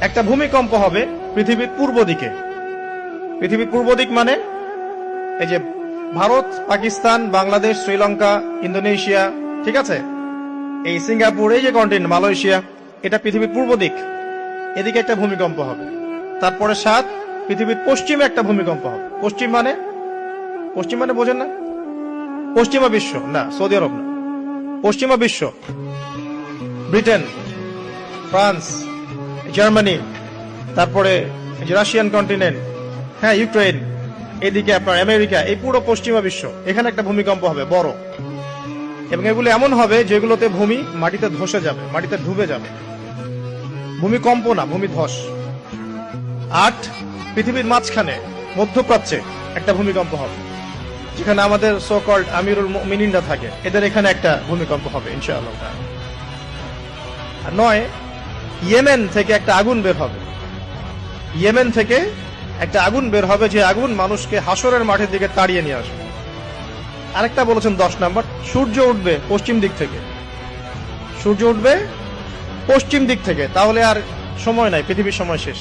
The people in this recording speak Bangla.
একটা ভূমিকম্প হবে পৃথিবীর পূর্ব দিকে। পৃথিবীর পূর্ব দিক মানে এই যে ভারত, পাকিস্তান, বাংলাদেশ, শ্রীলঙ্কা, ইন্দোনেশিয়া, ঠিক আছে, এই সিঙ্গাপুর, এই যে কন্টিনেন্ট মালয়েশিয়া, এটা পৃথিবীর পূর্ব দিক। এদিকে একটা ভূমিকম্প হবে। তারপরে 7 পৃথিবীর পশ্চিমে একটা ভূমিকম্প হবে। পশ্চিম মানে বোঝেন না? পশ্চিমা বিশ্ব না, সৌদি আরব না, পশ্চিমা বিশ্ব, ব্রিটেন, ফ্রান্স, জার্মানি, তারপরে রাশিয়ান কন্টিনেন্ট, হ্যাঁ, ইউক্রেন, এদিকে আপনার আমেরিকা, এই পুরো পশ্চিমা বিশ্ব, এখানে একটা ভূমিকম্প হবে বড়। এবং এগুলো এমন হবে যেগুলোতে ভূমি মাটিতে ধসে যাবে, মাটিতে ডুবে যাবে। ভূমিকম্প না, ভূমিধস। 8 পৃথিবীর মাঝখানে মধ্যপ্রাচ্যে একটা ভূমিকম্প হবে, যেখানে আমাদের সো কল্ড আমিরুল মুমিনিনরা থাকে, এদের এখানে একটা ভূমিকম্প হবে ইনশাআল্লাহ। আর 9 ইয়েমেন থেকে একটা আগুন বের হবে। ইয়েমেন থেকে একটা আগুন বের হবে, যে আগুন মানুষকে হাসরের মাঠের দিকে তাড়িয়ে নিয়ে আসবে। আরেকটা বলেছেন 10 নাম্বার, সূর্য উঠবে পশ্চিম দিক থেকে। সূর্য উঠবে পশ্চিম দিক থেকে, তাহলে আর সময় নাই, পৃথিবীর সময় শেষ।